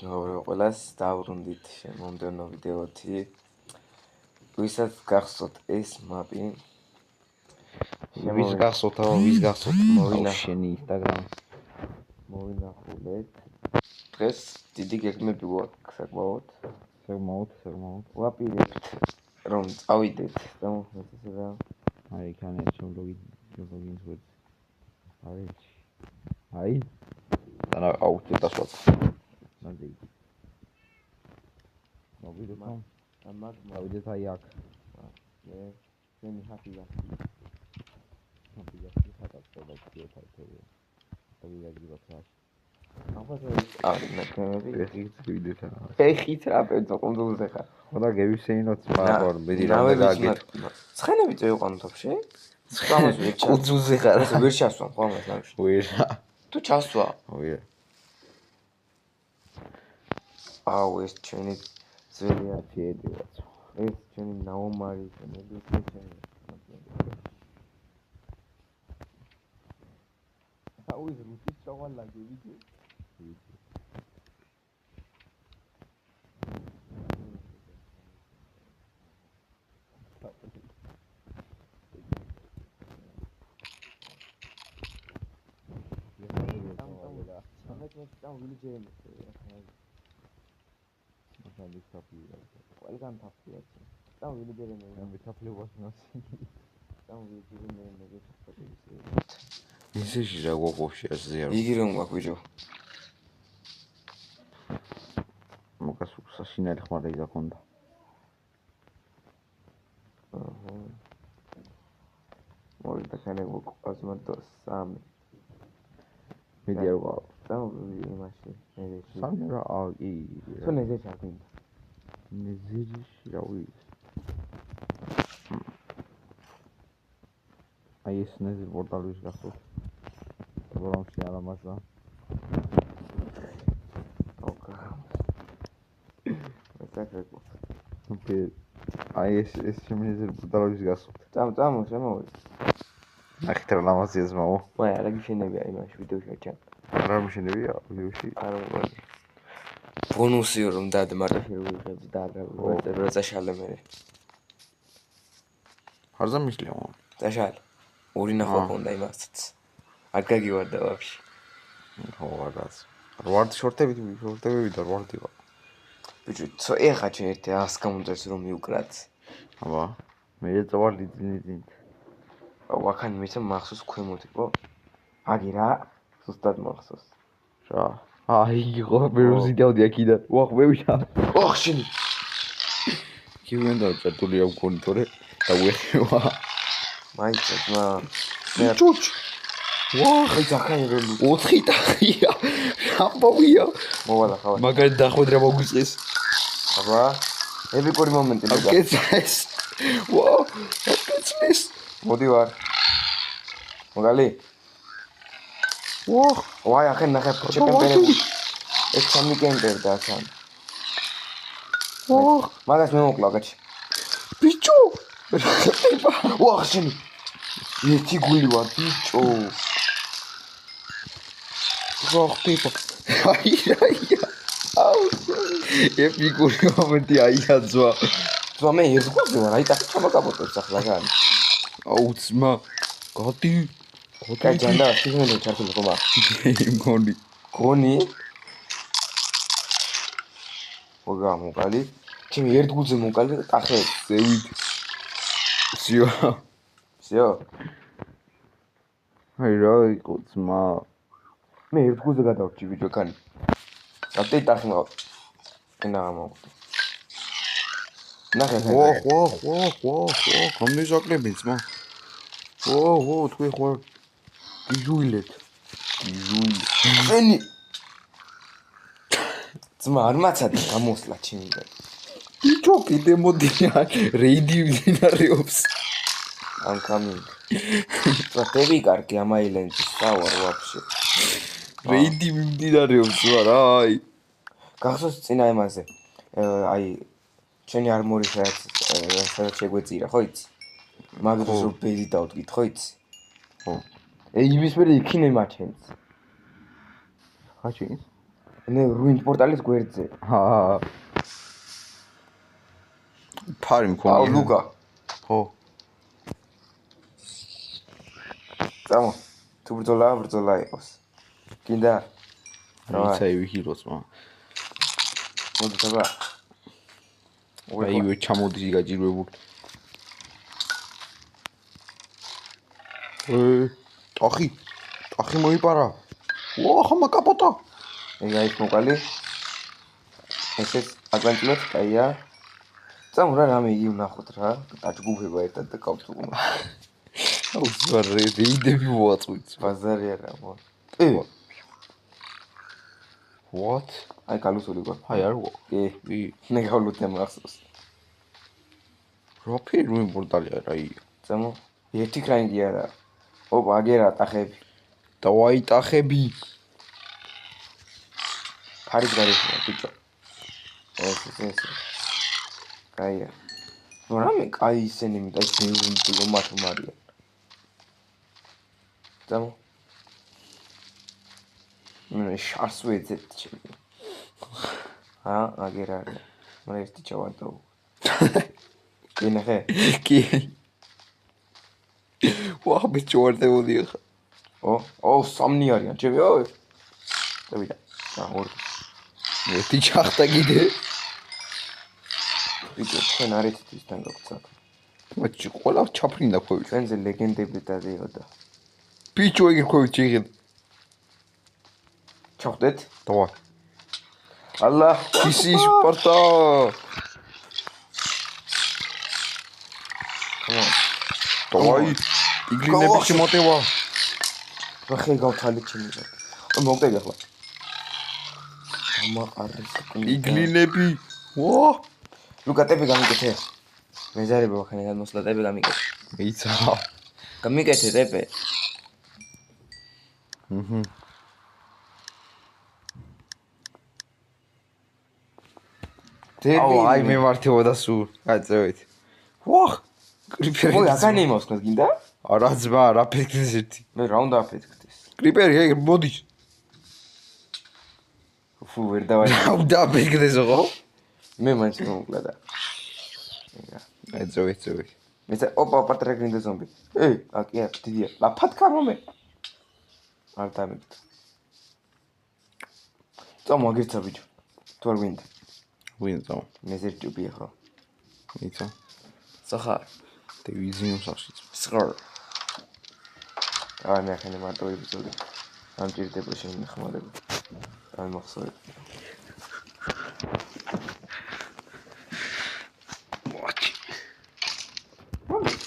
მეგობრებო, ყველას დავბრუნდით შემომდევნო ვიდეოთი. ვისაც გახსოვთ ეს მაპი, ვის გახსოვთ, შენი Instagram მოვინახულეთ. დღეს დიდი გეგმები გვაქვს საკმაოდ. ვაპირებთ რომ წავიდეთ და მოხდეს რა. აი, კანე ჩოლოგინს ვეც. აი. და აუჩი დასვათ. ნადი. მოვიდეთ ავიდეთ აი აქ. შენი ხაფია. ხატავდა ქიოთაითები. ავიღებდით რა. ფეხით რა პენცო კონდულზე ხარ. ხოდა გევისეინოთ მაგარ მედი რა გაგეთ. ცხენები წევიყვანო თოფში? ცხამას ვერ ჩა. კუძულზე ხარ. ვერ ჩასვამ ხო ამას ნავში. ვერა. თუ ჩასვა. ვერა. აუ ეს ჩვენი ძველი აფიედიაც. ეს ჩვენი ნაომარი შემოგვიყვება. აუ ეს რუსის ჩავალაგე ვიდეო. Там вылетели. Там выступили. Welcome to the Там вылетели. Там выступили вас нас. Там вылетели. Ისე რა გოყოში ასე არა. იგი რომ გვაქვს ბიჭო. მოგას საშინელი ხმარი დაქონდა. აჰა. მოვიდა ხანე გვაქვს და 3. მიდი არ ვარ. იმაში. სამი რა აი. თუ ნეზე ჩაგინდა. ნეზიში რა ვიცი. აი ეს ნეზი პორტალის გახსოვთ. პროგრამში ალამაზა. ოკა. მეთქეკო. აი ეს შემიძლია პორტალის გახსოვთ. შემოვიდა. ნახეთ რა ლამაზია ზმაო. ვაი, არა გიშენებია იმაში ვიდეოში ჩან. არა მიშენებია ვიდეოში. არა ვარ. ბონუსი რომ დად მარტო შევიღებ და რა წაშალე მე. ხარზა მისლია. წაშალე. ორი ნახვა ქონდა იმასაც. არ გაგივარდა ვაფშე. ხო, რაღაც. რვარდი შორტები და რვარდი ვარ. ბიჭო, ეხა ერთი 100 გამონდეს რომ მიუკრათ. აბა, მე წავარ ლიდინით. ვახან მისა მახსოვს ქვემოთ იყო. აგი რა, ზუსტად მახსოვს. რა. აი, იყო მე როზი დავდი აქიდან. ვახ, მე ვიშა. ოხ, შენი. კივენდა წერტული აქვს გონი თორე და უეხება. მაიცა ძმა. ჩუჩ. ვახ, აი ძახანი როლი. 4 ტახია. ამბავია. მოვალა ხავ. მაგარი დახვედრა მოგვიწეს. აბა, ეპიკური მომენტი მოგა. აკეცეს. ვაუ, აკეცეს. მოდი ვარ. მოგალი. ვახ, ვაი, ახლა ნახე ჩემპიონები. ეს სამი კემპერ და თან. ვახ, მაგას მე მოკლა კაცი. ბიჭო. ვახ, შენი. ერთი გული ვარ, ბიჭო. ვახ, ტიპა. აი. აუ. ეპიკური მომენტი აიაძვა. ძმა მე ერთგულზე ვარ, აი ტახი ჩამოკაპოტებს ახლა გან. აუ ძმა. გადი. კაი ჯანდა, სიზმენო ჩართული ხომა. გონი. მოგა მოკალი. ჩემი ერთგულზე მოკალი და ტახე ზევით. სიო. აი რა იყო ძმა. მე ერთგულზე გადავჭი ბიჭო კანი. აპტე ტახი მო. ენა მოვხდი. ნახე. ვახ, გამიზაკლები ძმა. ო, თქვი ხوار გიჟუილეთ. ენი. ძმა არ მაცადა გამოსლა ჩემიდან. ბიჭო კიდე მოდია რეიდი ვინარეობს. I'm coming. Ტრატები კარგი ამ აილენდის დავარ ვაფშე. რეიდი მიმდინარეობს რა, აი. გახსოვს წინა იმაზე. აი ჩვენი არმორი სადაც შეგვეწირა, ხო იცი? მაგას რო ბედი დავდგით, ხო იცი? ხო. იმის მერე იქინე მაჩენს. ხაჩინს? ნე რუინდ პორტალის გვერდზე. ფარი აუ მქონია. ლუკა. ხო. წამო. თუ ბრძოლა იყოს. კიდე. იცაივი ჰიროს მა. მოდი თაბა. აივე ჩამოდის გაჭირვებული. ტახი მოიპარა. ვა, ხამა კაპოტა. ეგ არის მოკალი. ესეც აკანტილოთ, კაია. წამო რა რამე იგი ვნახოთ რა. დაჯგუფება ერთად და გავწუყო. აუ ზარე დეიდები მოაწყვით. ბაზარი არა მო. What? აი გალუსული გვა. აი არ გვა. კი. მე გავლუთე მახსოვს. რა ფირმი პორტალია რა ია. წამო. ერთი კრაინგია რა. ოპა აგერა ტახები. დავაი ტახები. ფარის გარიშია ბიჭო. ეს. კაია. ნუ რამე კაი ისენი მიტა ბევრი ლომათო მარია. წამო. მე შარს ვეძებ ჩემი. აგერა. მე ერთი ჩავარდო. კინახე? კი. ვა, მე ჩავარდებოდი ახლა. სამნი არიან, ჩემი ой. დავიდა. ორი. ერთი ჩახტა კიდე. ბიჭო, თქვენ არ იცით ისთან გაგცა. მაჩი ყველა ჩაფრინდა ქვევით. ჩვენზე ლეგენდები დადიოდა. ბიჭო, ეგ ქვევით შეიღეთ. ჩავხდეთ? დავა. ალლა, ისი სპარტა. დავაი. იგლინები შემოტევა. რა ხე გავთალეთ ჩემი. მოგდები ახლა. ამაყარი საკუნი. იგლინები. ვა. ლუკა ტები გამიკეთე. მეზარება ხანი გადმოსლა ტები გამიკეთე. მეიცა. გამიკეთე ტები. აუ, აი მე მართებოდა სულ. გაწევით. ვა. კრიპერი. მოი აკანი მოსკნას გინდა? არა ძმა, რა ფეთქდეს ერთი. მე რა უნდა აფეთქდეს? კრიპერი, ეგ მოდის. ფუ ვერ დავარ. რა უნდა აფეთქდეს ხო? მე მაინც მომკლა და. ეძოვით. მეცა ოპა პატრა გინდა ზომბი. აკია, დიდია. ლაფათქა მომე. არ დამიგდა. წამო აგერცა ბიჭო. თუ არ გვინდა. ვინდა? მე ზერჯუბია ხო? მეიცა. სახარ. დივიზიონ სახშიც. სხარ. მე ახლა მარტო ებიზოდი. ამ ჭირდება შენი ხმარება. არ მახსოვებ.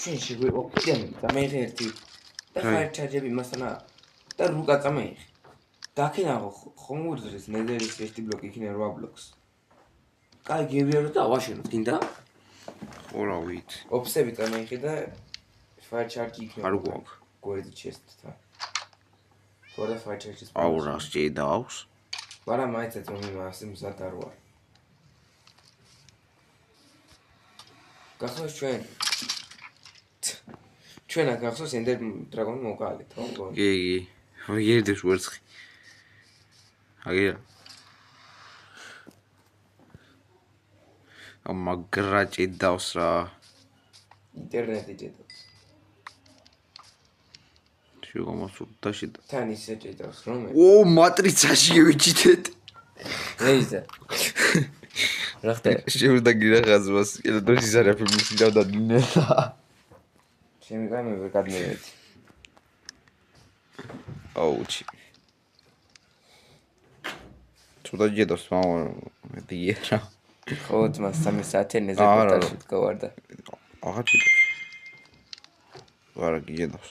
შენ შეგვიყო კიდე მე ერთი და ხარ ჩარჯები მასანა და რუკა წამეიხი დაქინა ხომ უძრის ნედერის ერთი ბლოკი იქნება 8 ბლოკს კაი გევიარო და ავაშენოთ გინდა ხორა ვით ოფსები წამეიხი და ფაერ ჩარჯი იქნება არ გვაქვს გვერდი ჩესტთა თორე ფაერ ჩარჯის აუ რა შეიდავს მაგრამ მაიცეთ რომ მე ასე მზად არ ვარ გახსოვს ჩვენ გახსოვს ენდერ დრაგონი მოკალით ხო მგონი კი ვიგერდებს ვერცხი აგია მაგრა ჭიდავს რა ინტერნეტი ჭიდავს შეგამოსურდაში თან ისე ჭიდავს რომ მატრიცაში ვიჭიდეთ რეიზა რა ხდება შევდაგი რაღაცას ელდროშის არა ფილმში დავდადინე ჩემი კაი მე ვერ გადმევედი აუჩი ცოტა ჭიდავს მამა მეტია რა ხო ძმა 3 საათენეზე პორტალში გავარდა აღარ ჭიდავს ვარა გიჯდავს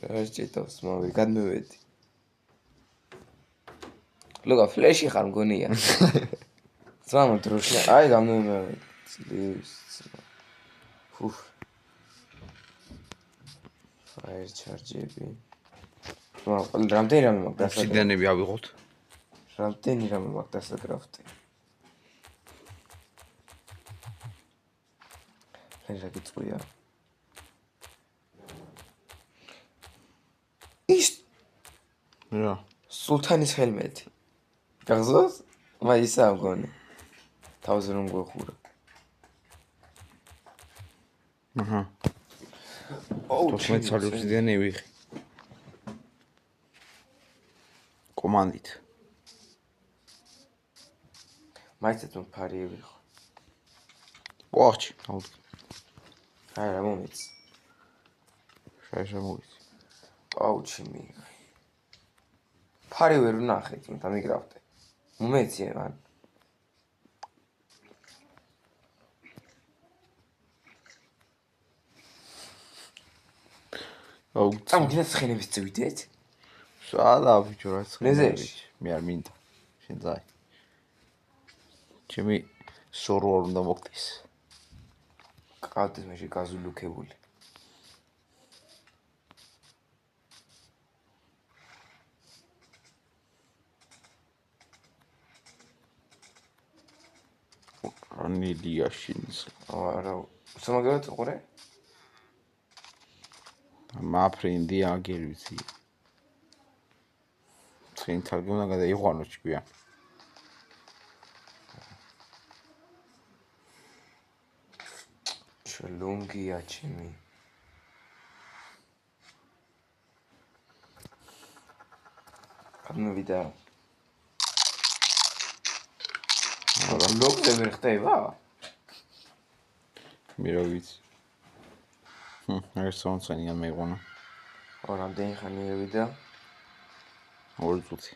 რა ჭიდავს მამა ვერ გადმევედი ლოგა ფლეში ხარ მგონია ძმა დროში აი გამომევედი ფუფ ფაერ ჩარჯები რამდენი რამე მაქვს დასაკრაფტი ოფსიდიანები ავიღოთ რამდენი რამე მაქვს დასაკრაფტი რა გიწყვია ის რა სულთანის ხელმეთი. გახსოვს? მაისა მგონი. თავზე რომ გვეხურა. აჰა. აუ, 12 სალუსიდან ევიღე. კომანდით. მაიცეთ ფარი ევიღო. ვახჩი, აუთ. აი რა მომიც. შეშემოვიცი. აუჩი მი. ფარი ვერ ვნახე, თუმცა მიგრავდე. მომეცი მან. აუ, წამოგინდა ცხენების წვიდეთ? სადა ბიჭო რა ნეზერში. მე არ მინდა. შენ ძაი. ჩემი სორო არ უნდა მოგდეს. ყავდეს მეში გაზულუქებული. ანილია შინს. არა, სამაგერად ყურე? მაფრინდი აგერვიცი. წინ თარგმნა გადაიყვანო ჭკვიან. ჩლუნგია ჩემი. გამოვიდა. ლოგზე ვერ ხდება? მე რა ვიცი. არ სამწანიან მეღონა. რამდენი ხანი ევიდა? 2 წუთი.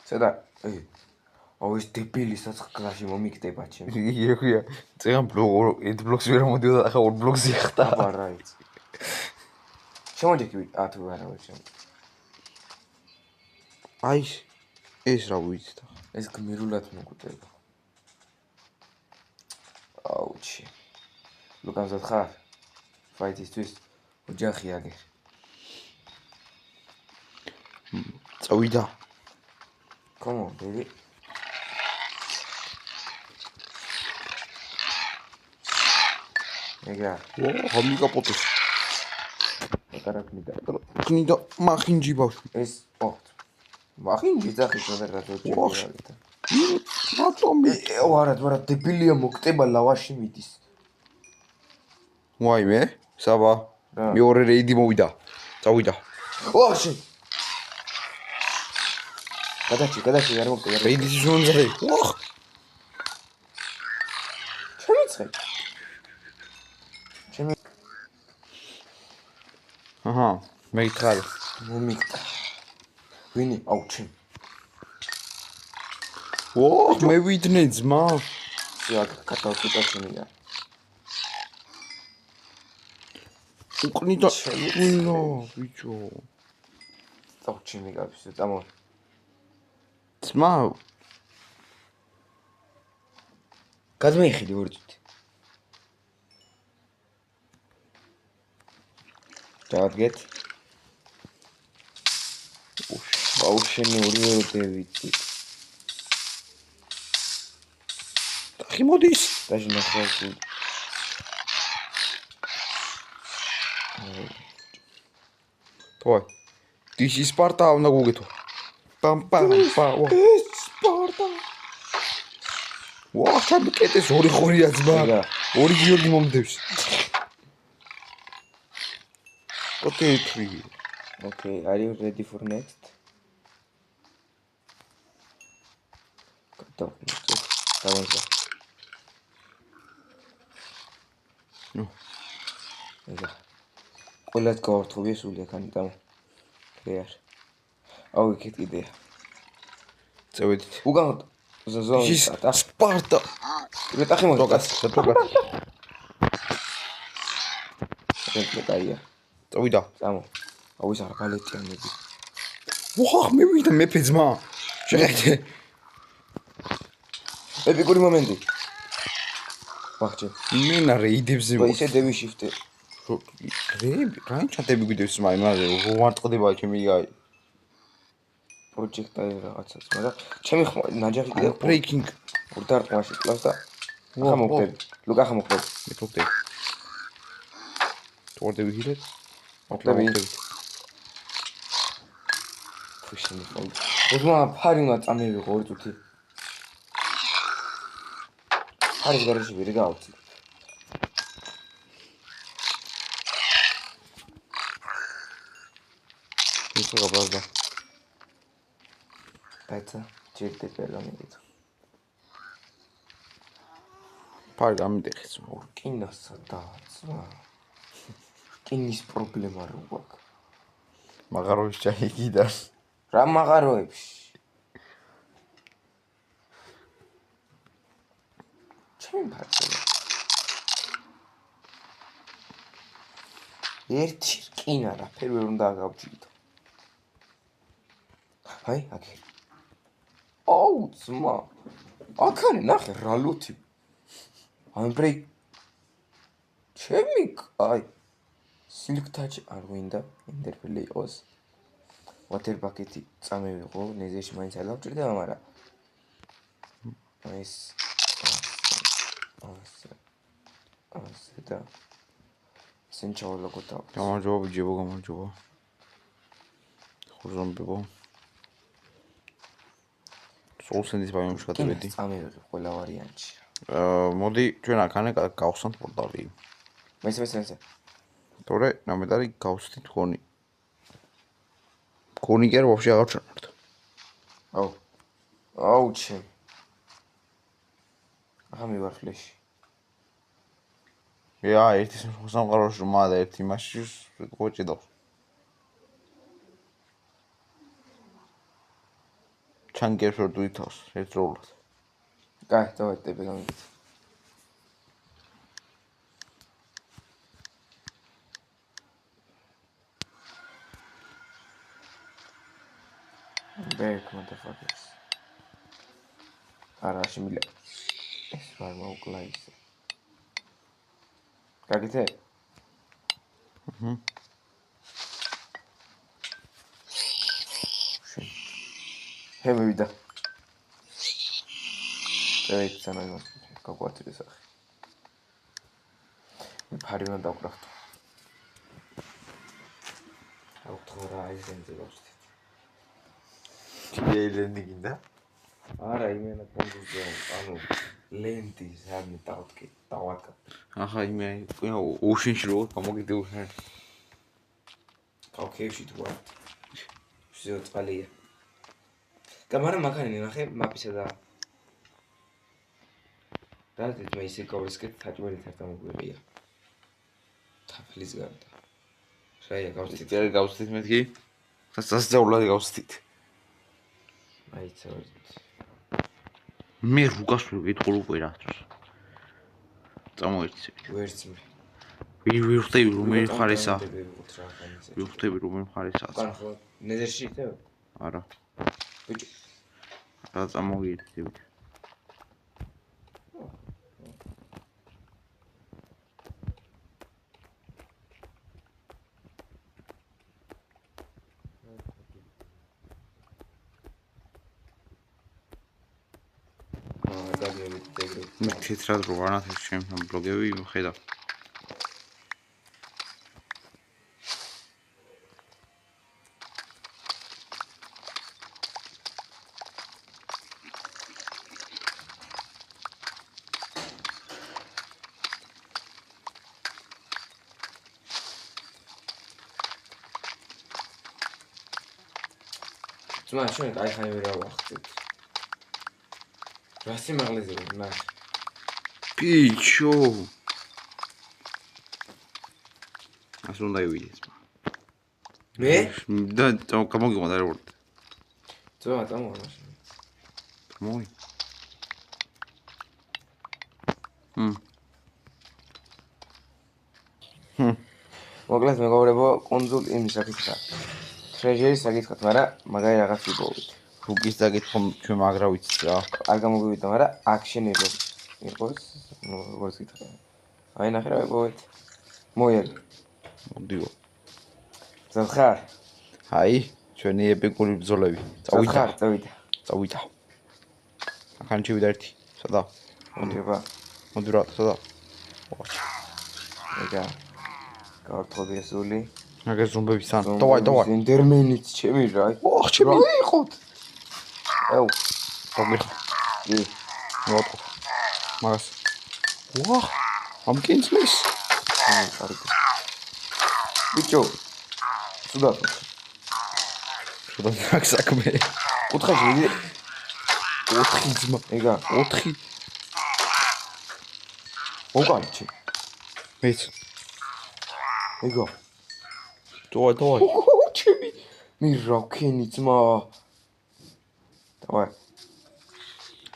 ცოტა, აუ ეს დებილისაც კლასში მომიგდება ჩემი. იგია, წეგან ერთ ბლოკს ვერ მოდიოდა, ახლა 2 ბლოკზე ხდა. აბა რა იცი. შემოჯექი, თუ არა ვერ შემოჯექი. აი ეს რა ვიცი და. ეს გმირულად მოგვიტება. აუჩი. ლუკამზად ხარ? ფაიტისთვის ოჯახი აგერ. წავიდა. Come on, baby. ეგა. ხომიკა პოტოს. პატარა კნიდა. კნიდა მახინჯი ბავშვი. ეს მახინჯი ძახი შევერა თოჭი. მაწომი. ვარა დებილია მოკტება ლავაში მიდის. ვაიმე, საბა. მეორე რეიდი მოვიდა. წავიდა. ვახში. გადაჭი არ მოკტება. რეიდის ზონზე. ვახ. შემიცხე. აჰა, მეკითხარი. მომიკტა. ვინი? აუჩი. მე ვიდნე ძმა. იაგ კატალკუტა შემია. უკნიდა შემინა, ბიჭო. აუჩი მიგაფისო, წამო. ძმა. გადმეიხედი 2 წუთი. დავადგეთ. აუშენი ორივე დევიცი. ხი მოდის. დაჟე ნახავ. თოი. დიში სპარტა უნდა გუგეთო. პამ. სპარტა. ვაჰ, ჩაბიკეტეს 2 ხორია ძმა. 2 გიორგი მომდევს. Okay, are you ready for next? Давай. Ну. ეგა. ყველას გავართოვე სული აქ ამიტომ. რეარ. აუ იქით კიდეა. წევედით. უგან ზოზო სპარტა. რეტახი მოგას. კაია. წავიდა. წამო. აუ ის არბალეტია მედი. ვაჰ, მე ვიდა მეფე ძმა. შეხედე. ეპიკური მომენტი. ვახჭი. მინა რეიდებზე. ისე დევი შიფტი. რაინ ჩატები გვიდევს მაი, მაგრამ ვარტყდება ჩემი აი. პროჯექტი რაღაცას, მაგრამ ჩემი ნაჯახი კიდე ბრეიკინგ. ურდარტყმაში კლავს და ახლა მოვხდები. ლუკა ახლა მოვხდები. მე მოვხდები. თორდები გიდეთ? მოვხდები. ხუშინი ხოლმე. ოდმა ფარი უნდა წამივიღო 2 წუთი. ფარის გარეშე ვერი გავწი. ისე გაბაზდა. დაიცა, ჯერდე პელამიდით. ფარი გამიდეხეს. კინოსა დააცვა. კინის პრობლემა რო გვაქვს. მაღაროვის ჩაიგიდა. რა მაღაროებში? ჩემი ფარცელი. ერთი რკინა რა ფერი ვერ უნდა გავჭიდო. აი, აქ. აუ, ძმა. აქ ნახე რა ლუთი. ამბრეი. ჩემი, აი. სილკტაჩი არ გვინდა, ინტერფელი იყოს. water bucket-ი წამევიღო, ნეზერში მაინც არ დავჭირდება, მაგრამ ეს ასე და სენჩაოლოგო და გამარჯობა ბიჭებო, გამარჯობა. ხურზომბებო. სოუსენდის ბაიმშკატებედი. წამევიღე ყველა ვარიანტში. მოდი ჩვენ აქანე გავხსნათ პორტალი. მესმე. თორე ნამედარი გავხსნით ხონი. ხონი კი არ ვაფშე აღარ ჩანმართ. აუ ჩემ. ახლა მივარ ფლეში. ერთი სამყაროში რომ მადა ერთი მასში ყოჭიდავს. ჩანგებს ვერ დუითავს ერთდროულად. კაი, დავაი ტები გამიგეთ. Back motherfuckers. არა შემიძლია. ეს ვარ მოკლა ისე. გაგიცე? ჰე მივიდა. ეს თანაი მას გაგვაწიდეს ახლა. მე ფარი უნდა დავკრახტო. აუ თორა აიზენზე გავხსნით. ლენდი გინდა? არა, იმენა კონდუზია, ანუ ლენდი ზარმი დავტკი, დავაკა. ახლა იმე უშინში რო გამოგიდეო ხარ. კავკეებში თუ არ. შეზო წყალია. გამარა მაგარი ნახე მაპისა და დადით მე ისე გავისკეთ თაჭმელით ერთ ამოგვიღია. თაფლის გარდა. შეიძლება გავწით. ჯერ გავწით მეთქი. სასწაულად გავწით. აიცა. მე რუგას ვიყურ უკვე რატოს. წამოერჩი. ვერც მე. ვირ ხვდები რომ მე ხარისა. ვირ ხვდები რომ მე ხარისა. კან ხო ნეზერში იტევ? არა. ბიჭი. რა წამოვიერთი. მე თეთრად რო ვანათებ ჩემთან ბლოგები ხედავ. ძმა ჩვენ კაი ხანი ვერ ავახცეთ. რა სიმაღლეზე ვარ ნახე. Picho. ასე უნდა ივიდეს. მე? და გამოგიყვანდა რა ვარ. ძმა წამოვა მაშინ. მოი. მოკლედ მეგობრებო, კუნძულ იმის საკითხა. ტრეჟერის საკითხად, მაგრამ მაგარი რაღაც იპოვეთ. რუკის დაგეთქო ჩვენ მაგრა ვიცით რა. არ გამოგივიდა, მაგრამ აქშენ იყოს. როგორც გითხრა. აი ნახე რა იპოვეთ. მოიარე. მოდიო. ზახარ. აი, ჩვენი ეპიკური ბრძოლები. წავიდა. ახან ჩივიდა ერთი. სადა? მოდი რა, სადა? ეგა. კარტოფილი სული. აგერ ზომბების ან. დავай. ენდერმენიც ჩემი რა. ოხ, ჩემი. რა იყოთ? აუ, მოგიხარ. კი. მოვატყო. მაგას. ვაჰ, ამ კინძლის. კარგი. ბიჭო. სუდა. სუდა საქმე. კუთხეში მიდი. 4 ძმა. ეგა, 4. მოგანჩი. მეც. ეგა. დავай. ჩემი. მე რა ვქენი ძმა. დავай.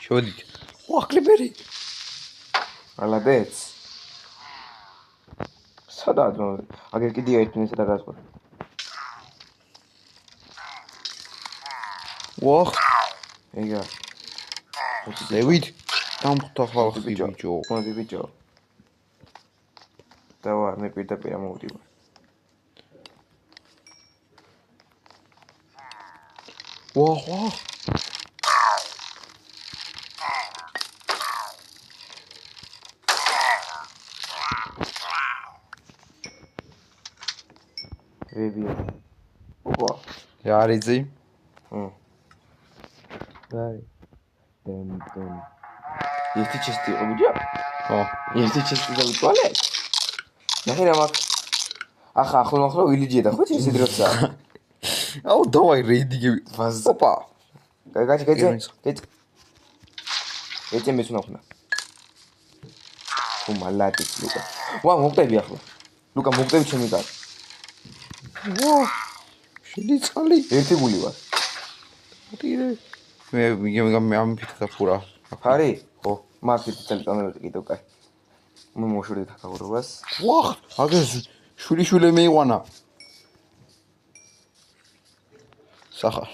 შევედით. ვაჰ, კლიპერი. მალადეც. სადაა ძმა? აგერ კიდე ერთმე სადა გასვლა. ვაჰ, ეგა. ზევით. დამხვდა ხალხი ბიჭო. მოდი ბიჭო. დავარ, მე პირდაპირ მოვდივარ. ვაჰ. რებია. ოპა. რა არის ძი? დაი. დემ. ერთი ჩესტი იყო ბიჭო? ხო. ერთი ჩესტი დავიტვალე. ნახე რა მაგ. ახლა ახლა ვილიჯია და ხო ეს დროცა. აუ, დავай რეიდი. ოპა. გაიჭე. ეცე მეცნახნა. თუ მალადის ლუკა. ვა, მოგდები ახლა. ლუკა მოგდები ჩემი კარ. ვაჰ. შედი წყალი. ერთი გული ვარ. მოდიე. მე ამ ფიქრა ფურა. ხარი? ხო, მაგით წელი წამოვედი კიდევ კაი. მე მოშორდი თაკაურობას. ვაჰ, აგერ შვილი მეიყვანა. სახარ.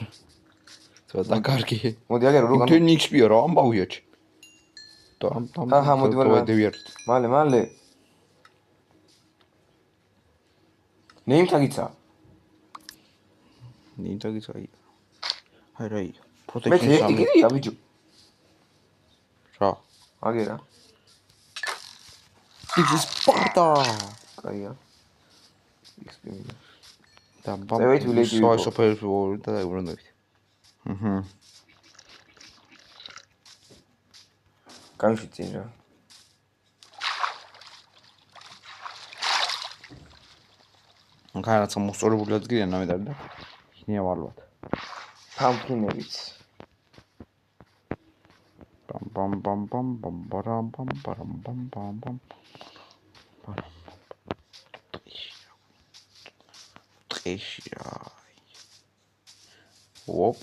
ცოტა კარგი. მოდი აგერ როგორ თენ XP-ა რა ამბავია ჩი. აჰა, მოდი დავედევიართ. მალე. ნეიმთაგიცა. აი. აი რაი. მე ერთი კიდია ბიჭო. რა? აგერა. ის პარტა. კაია. XP. და წევით ვილეჯი ვიყო. სოფელ და დაიბრუნდებით. გამშვიცინ რა. განაცა მოსწორებული ადგილია ნამედარი და იქნია ვარლად. ფამფინებიც. ბამ. ტყეშია. ოპ.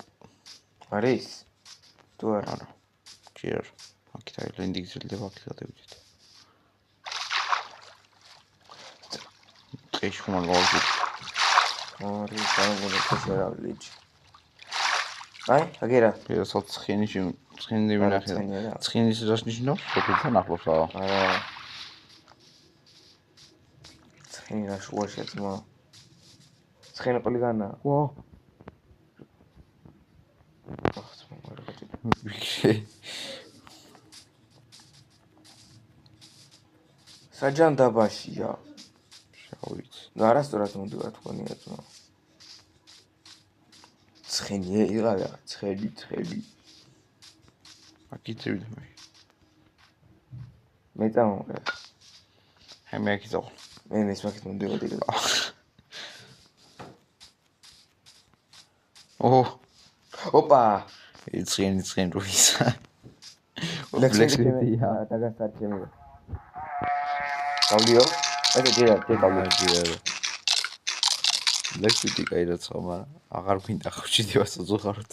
არის? თუ არა. ჯერ. აქ თაილენდი გზელდება აქ გადავიდეთ. ტყეში ხომ გავიგე. ორი გამოგონე რა ლიჯი. აი, აგერა. პირასად ცხენი ვინახე. ცხენის რას ნიშნავს? სოფელთან ახლოსა. არა. ცხენი რა შუაში ძმა. ცხენი ყოლიგანა. ვა. საჯან დაბაშია. შავიც. არასდროს მომდივარ თქვენია ძმა. ცხენი იღალა, ცხელი. აკიცევით მე. მე წამოვყე. მე აკიცავ. მე მის მაგით მომდივარ იგივე. ოპა. ცხენი რუისა. ლექსია, დაგასარჩემი. გავლიო? ეს ჯერა გავლიო. ლექსიტი კაი რაცა, მაგრამ აღარ გვინდა ხუჩიდივა სოძოხაროთ.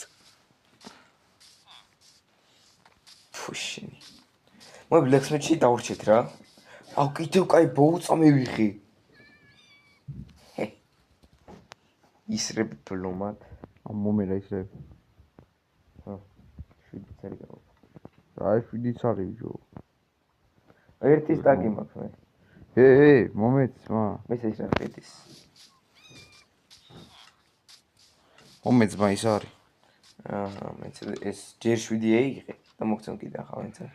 ფუშინი. მე ბლექსმეთში დაურჩეთ რა. აუ კიდევ კაი ბოუწა მივიღი. ისრებ ბლომად. ამ მომერა ისრებ. ხო. 7 წელი გავა. რა 7 წელი ჯო. ერთი სტაკი მაქვს მე. მომეცმა. მე ეს რა ხეთის. მომეცმა ის არის. აჰა, მე ეს ჯერ 7 ეიღე და მოგცემ კიდე ახლა მეცე.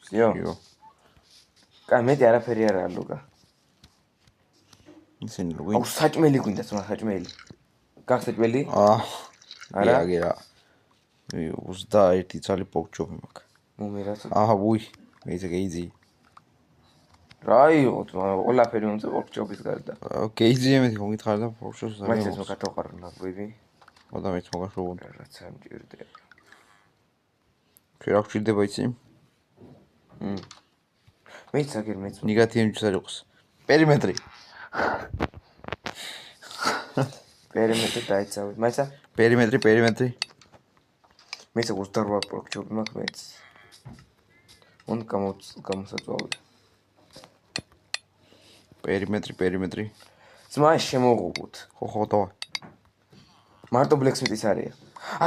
სიო? იო. კაი, მეტი არაფერი არ არის ლუკა. ისინი აუ, ვინ? საჭმელი გვინდა, ძმა, საჭმელი. გაქვს საჭმელი? არა? აგერა. 21 წელი პოკჩოპი მაქვს. მომერაც. ვუი, მეზე გეიძი. რაიო, ძმა, ყველაფერი უნდა პოკჩოპის გარდა. გეიძი ემეთი მომითხარ და პოკჩოპს მაინც ეს მოკატოყარნა, ვიდი. ადამიანს მოგაშოვონ. რაც არ მჭირდება. ჩვენ რა გვჭირდება იცი? მეც აგერ მეც. ნეგატივი არ იყოს. პერიმეტრი. პერიმეტრი დაიცავი. მაიცა? პერიმეტრი. მეც 28 პოკჩოპი მაქვს მეც. უნდა გამოსაწვავი. პერიმეტრი. ძმა, შემოღუგოთ. ხო, დავა. მარტო ბლექსმიტის არეა.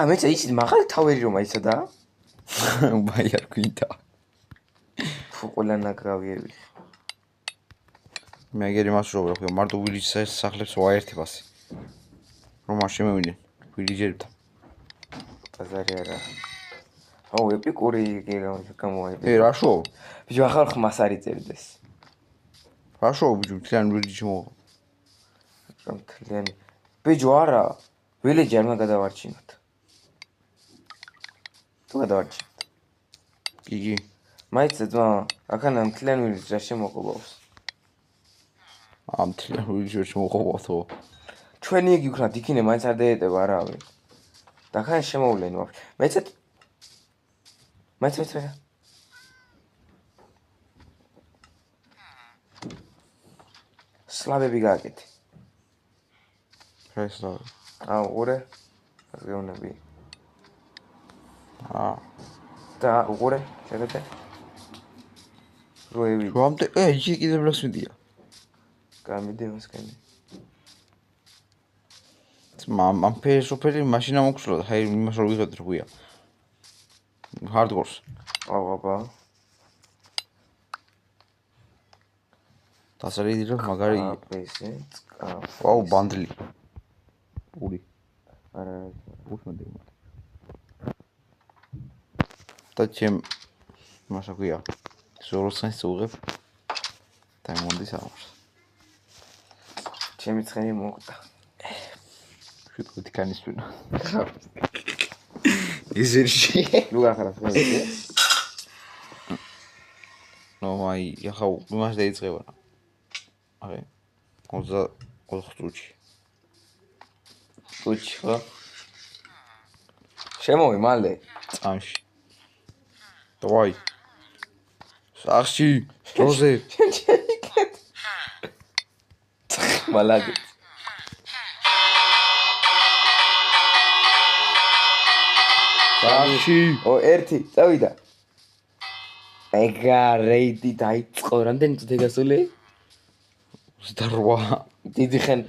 მეც იცი მაღალი თავერი რომ აიცა და? მაი არ გვინდა. ფუ ყველა ნაგრავიები. მე აგერი მასშტაბი რა ქვია, მარტო ვილიჯის სახლებს ვაერთებას. რომ არ შემევიდნენ ვილიჯერებთან. ბაზარი არა. აუ, ეპიკური გამოაიბე. რაშო? ბიჭო, ახალ ხმას არ იწერდეს. რაშო, ბიჭო, მთლიანი ვილიჯი მოვა. მთლიანი. ბიჭო, არა. ვილიჯი არ მაგადავარჩინოთ. თუ გადავარჩინოთ. კი. მაიცა ძმა, აქანა მთლიანი ვილიჯი რა შემოყობს. მთლიანი ვილიჯი ვერ შემოყობათო. ჩვენი იგი ვქნათ, იქინე მაინც არ დაეტება არავინ. და ხან შემოვლენ ვაფშე. მეცეთ. მაინც. სლავები გააკეთე. ფესლავი. უყურე. გეუნები. და უყურე, შეგეთე. როევი. რომდე, იგი კიდე ბლექსმიტია. გამიდე მასკენი. ამ ფესოფერი მაშინა მოგცვლა, ჰაი იმას რო ვიღებთ რა ქვია. ჰარდკორს. აბა. დასარიდი რომ მაგარი ესე. ვაუ, ბანდლი. ური. არა. უშმადე. და ჩემ მასა ქვია. ზოროსანს უღებ. დაიმონდის ამას. ჩემი ცხენი მოხდა. შევიტყვი კანისტრინა. იზერში. ლუგა ხარ ხმები. ნო მაი, ახლა იმას დაიწყება. აი. 24 წუთში. კუჩი ხო? შემოვი მალე. წამში. დავაი. სახში, დროზე. მალადი. სახში. ერთი, წავიდა. ეგა რეიდი დაიწყო, რამდენი წუთი გასული? 28.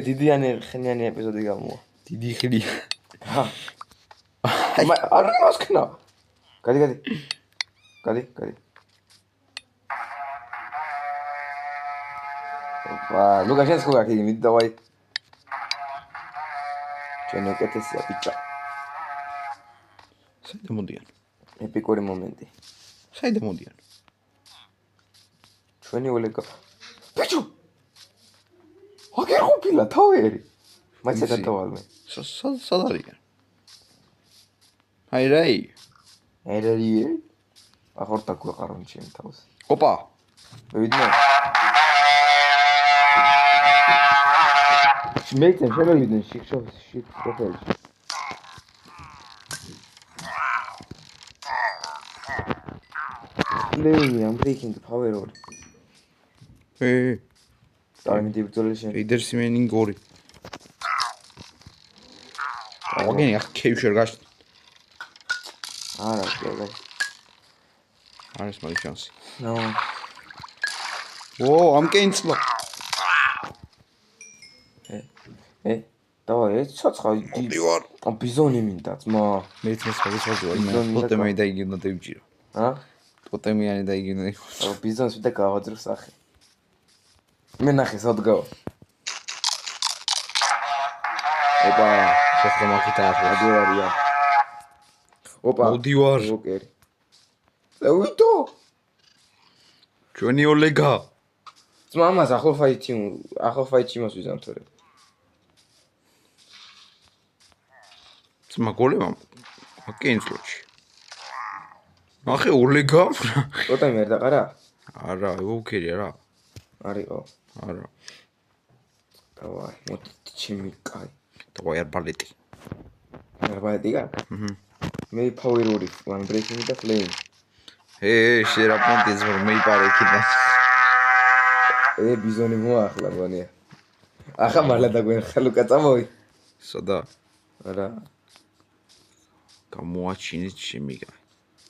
დიდიანი ხნიანი ეპიზოდი გამოვა. დიდი ხილი. არ მასქნა. გადი. ლუკა შენს ხო გაკი მიდი დავაი. ჩვენ უკეთესია ბიჭო. საერთოდ მოდიან. ეპიკური მომენტი. საერთოდ მოდიან. ჩვენი ოლეგა. ბიჭო. აგერ ხუფილა თავერი. მაინც დატოვალმე. სად არიან? აი რაი. ერეი. ახორთა გვეყარონ ჩემ თავს. ოპა. ვიდნე. მეც შემოვიდნენ შიქშოფში. Playing, I'm breaking the power on. Diamond Victoria. Leaders meaning gory. Again, I keep sure guys. Okay. Aren't my chance. No. Whoa, I'm getting slow. Давай, ცოცხალ ბიზონი მინდა ძმა. მეც მოსხალისვაძე ტოტემი დაიგინო დაიჭირო. ტოტემიანი დაიგინო. ბიზონს ვიდა გავაძრო სახე. მე ნახე სადგაო. ოპა, შეხმაკითა აგერია. ოპა. მოდივარ. ოკეი. ლევიტო. ჩვენი ოლეგა. ძმა ამას ახალ ფაითში იმას ვიზამ თორე. ძმა გოლემა აკენწლოში. ახე ოლეგა. როტა მე არ დაყარა? არა, ევოქერია რა. არისო. არა. დავაი, მოდი ჩემი კაი. დავაი არბალეტი. არბალეტი გა? მე ფაუერორი, one breaking და flame. შერაპონტის რომ მეიპარეკინა. ბიზონი მოახლა გონია. ახლა მალე დაგვენ ხალუკა წამოვი. სადა? არა. გამოაჩინეთ შემიგა.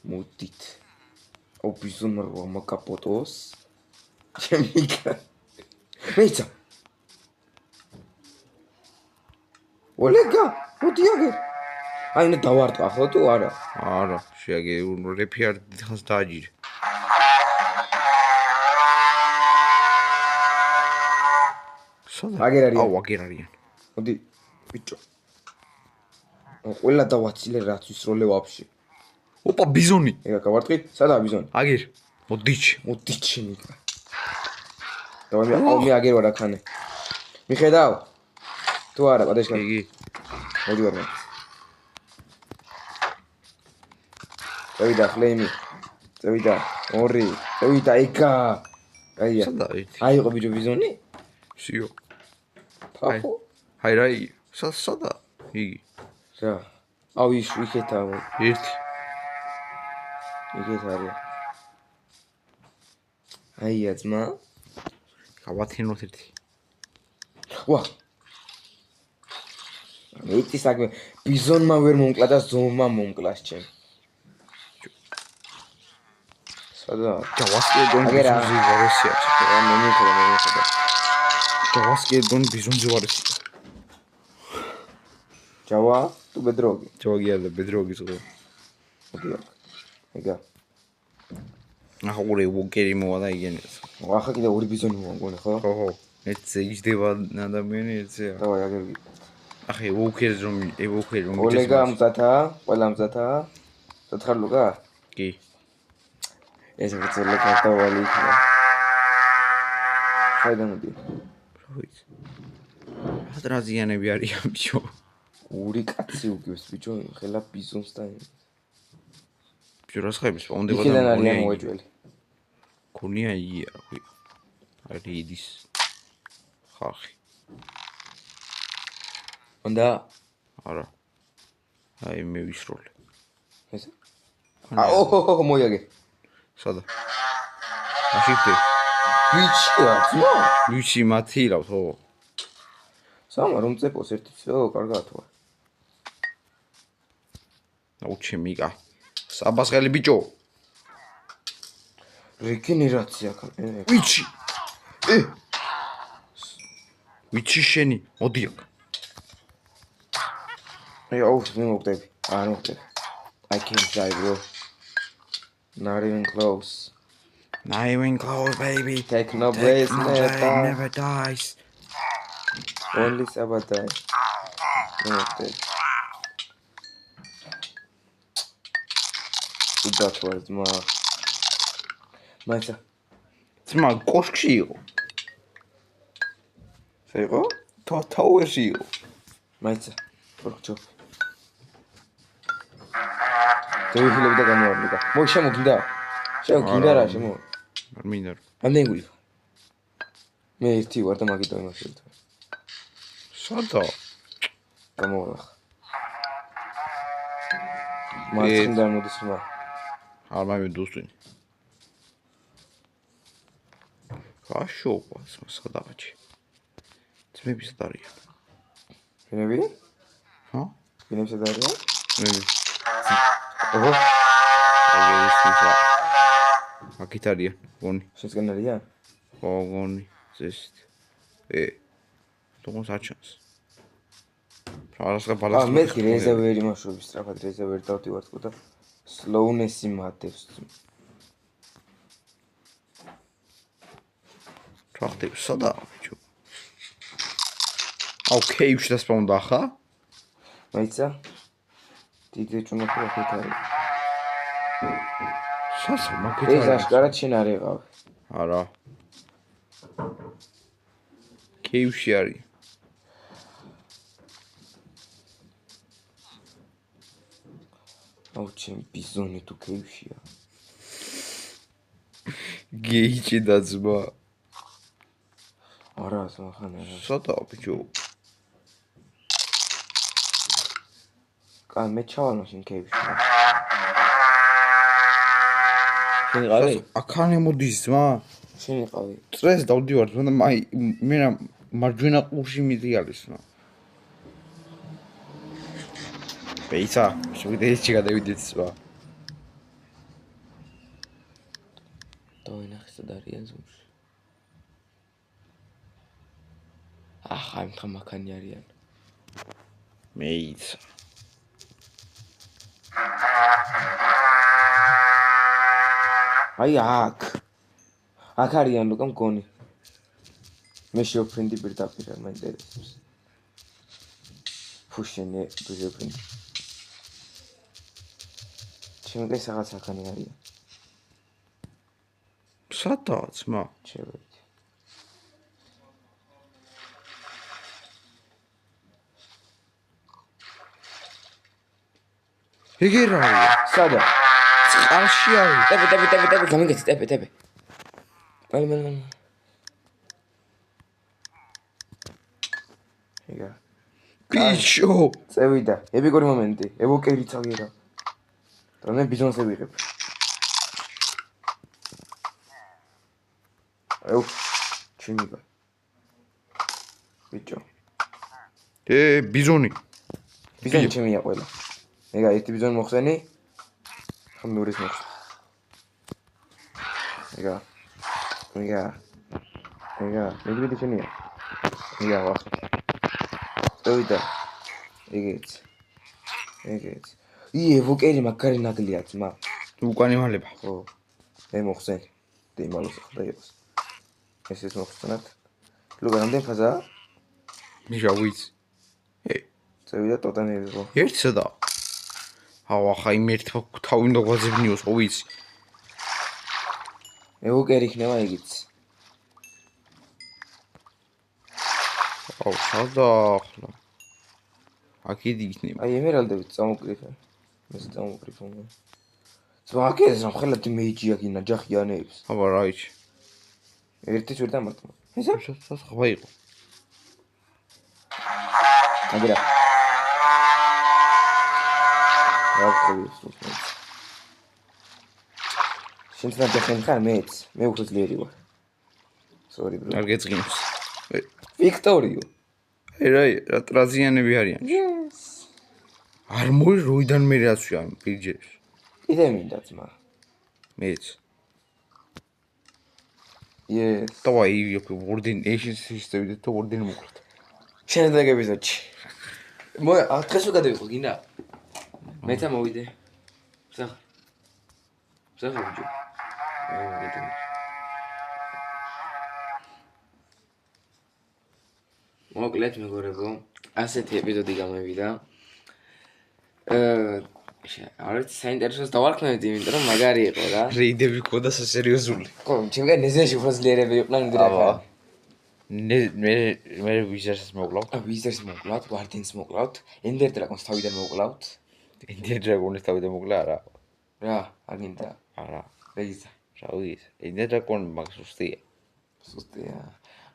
მოდით. აუ ბიზონმა რა მაკაპოტოს. შემიგა. მეცა. ოლეგა, მოდი აგერ. აი ნე დავარტყა ხო თუ არა? არა, შეაგე რეფი არ დიდხანს დააჯირე. სადა? აგერ არიან. აუ, აგერ არიან. მოდი, ბიჭო. ყველა დავაცილე რაც ვისროლე ვაფშე. ოპა, ბიზონი. ეგა გავარტყით? სადაა ბიზონი? აგერ. მოდიჩ. მოდით შემიგა. დავამე, აუ მე აგერ ვარ აქანე. მიხედავ? თუ არა, პადეშკა. იგი. მოდი ვარ მე. წევიდა ფლეიმი. წევიდა 2. წევიდა ეკა. აია. სადა ერთი? აი იყო ბიჭო ბიზონი? სიო. ფაფო. აი რა იგი? სადა? იგი. რა. აუ იქეთა. ერთი. იქეთ არის. აია ძმა. გავათინოთ ერთი. ვა. მეც ისაგ ბიზონმა ვერ მომკლა და ზომმა მომკლას ჩემ. სადა? ჯავასკედონ ბიზონზე ვარესია. რა მომიხდა. ჯავასკედონ ბიზონზე ვარესია. ჯავა თუ ბედროგი. ჯავაგია და ბედროგის ხო. მოდი. ეგა. ახლა ყურე ვოკერი მოვა და იგენეს. ახლა კიდე 2 ბიზონი მომგონე ხო? ხო. ეცე იჯდება ადამიანი ეცეა. დავაი აგერ. ახლა ევოქერი რომ ოლეგა მზათა, ყველა მზათა. სათხარ ლუკა? კი. ეს ვიწელე კარტავალი იქნება. საიდან მოდი? რა ვიცი. რაზიანები არიან ბიჭო. 2 კაცი უგებს ბიჭო, ხელა ბიზონს და ბიჭო რა ხების პონდება იქიდან არიან მოეჭველი. გონია ია ხვი. არის იდის ხალხი. უნდა არა. აი მე ვისროლე. ეს. აო მოიაგე. სადა? აშიფტე. ბიჭია, ძმა. ვიცი მათი რავ ხო? სამა რომ წეპოს ერთი ცო, კარგად ვარ. აუ ჩემიკა. საბასხელი ბიჭო. რეგენერაცია კანე. ვიცი. ვიცი შენი, მოდი აქ. აი აუ მე მოვდები. არ მოვდები. I can't die bro. Not even close. Not even close baby. Take no breaks, never dies. Only sabotage. Okay. Udāt var dzmā. Maisa. ძმა კოშკში იყო. Საიყო? თაუერში იყო. Maisa. Პორკჩო. დევიფილები და გამოვარდა. მოი შემოგინდა? შემოგინდა რა შემო? არ მინდა. ამდენ გული. მე ერთი ვარ და მაგიტო იმას შევიდა. სადა? გამოვარდა. მარცხნიდან მოდის ხმა. არ მაიმე დუსტვინი. გაშოვა სადაღაჩი. ძმები სად არიან? ვინები? ხო? ვინები სად არიან? ძმები. ოღო. აგერის თვითა. აქეთ არიან, გონი. შენსგან არიან? ხო, გონი. ზესით. თუმცა აჩანს. არასდროს ბალანსი. მე კი რეზერვერი მაშრობი სწრაფად რეზერვერი დავდივარ თქო და სლოუნესი მატებს. ტრახტები სადა ბიჭო? აუ კეივში დასპაუნდა ხა? მაიცა? დიდი ჭუნაფი აქეთ არის. სასა მაგეთ ეს აშკარად შენ არ იყავ. არა. კეივში არის. აუ ჩემ ბიზონი თუ კეივშია. გეიჭი და ძმა. არა, სამხანა. სათაო ბიჭო. კა მე ჩავალ მაშინ კეივში. შენ არა, იყავი? აქანე მოდის ძმა. შენ იყავი? წრეს დავდივარ, თუნდა მე მარჯვენა ყურში მიდიალის რა. ბეიცა, შევიდეიჩი გადავიდეთ სხვა. დავინახე სად არიან ზომში. ახლა იმ ხამაქანი არიან. მეიცა. აი აქ. აქ არიან ლუკა მგონი. მე შევფრინდი პირდაპირ არ მაინტერესებს. ფუშენე დუჟეფრინდი. ჩემგე რაღაც აქანი არიან. სათაო ძმა. შევედი. ეგ რა არის? სადა? წყალში არის. ტები, გამიგეცი, ტები. მალე. ეგა. ბიჭო. წევიდა. ეპიკური მომენტი. ევოკერი წავიღე რა. და მე ბიზონს ევიღებ. აუ. ჩინიბა. ბიჭო. ბიზონი. ბიზონი ჩემია ყველა. ეგა ერთი ბიზონი მოხსენი. ხა მეორის მოხსენ. ეგა. მეგვიდი ჩენია. ეგა ვახ. წევიდა. ეგეც. ევოკერი მაგარი ნაგლია ძმა. უკან იმალება. ხო. მე მოხსენ. დიმალოს ხდა იყოს. ეს მოხსენად. ლუგა რამდენი ფაზაა? მიშა ვიცი. წევიდა ტოტანი იყო. ერთსა და აუ ახლა იმ ერთ თავი უნდა გვაძებნიოს, ხო ვიცი. ევოკერი იქნება იგიც. აუ სადა ახლა. აქიდი იქნება. აი ემერალდები წამოკრიფე. მე წამოკრიფო. ზვაკეს რა ხელათი მეიჯია გინა ჯახიანებს. აბა რაიჩი. ერთი ვერ დამარტყა. ისა? სხვა იყო. აგერა. რა ხდება? შენ თან ჯახენ ხარ მეც. მე უფრო ძლიერი ვარ. Sorry bro. არ გეწინოს. ვიქტორიო. რა ტრაზიანები არიან. Yes. არ მოი როიდან მე რაცვია პირჯერს. კიდე მინდა ძმა. მეც. Yes. დავაი ვორდენ ეშენ სისტემი და ვორდენ მოკლედ. შენ და გებიზოჩი. მოი დღეს რო გადავიყო გინდა. მეცა მოვიდე. სახ. ბიჭო. მოკლედ მეგობრებო, ასეთი ეპიზოდი გამოვიდა. არც საინტერესოს დავარქმევთ, იმიტომ რომ მაგარი იყო რა. რეიდები ყოდა სერიოზული. ხო, ჩემგან ნეზეში უფრო ძლიერები იყვნენ მიდრეკა. მე ვიზერს მოკლავთ. ვიზერს მოკლავთ, ვარდენს მოკლავთ, ენდერ დრაგონს თავიდან მოკლავთ. ენდერ დრაგონის თავიდან მოკლა არა. რა, აგინდა. არა. რეგიზა. რა ვიცი. ენდერ დრაგონი მაგ სუსტია. სუსტია.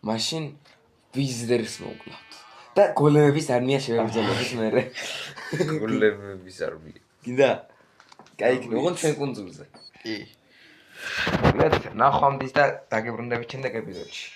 მაშინ ვიზერს მოკლავთ. და გოლემების არმია შევებრძოლოთ მერე. გოლემების არმია. გინდა? გაიქნე, ოღონდ ჩვენ კუნძულზე. კი. მოკლედ, ნახვამდის და დაგებრუნდებით შემდეგ ეპიზოდში.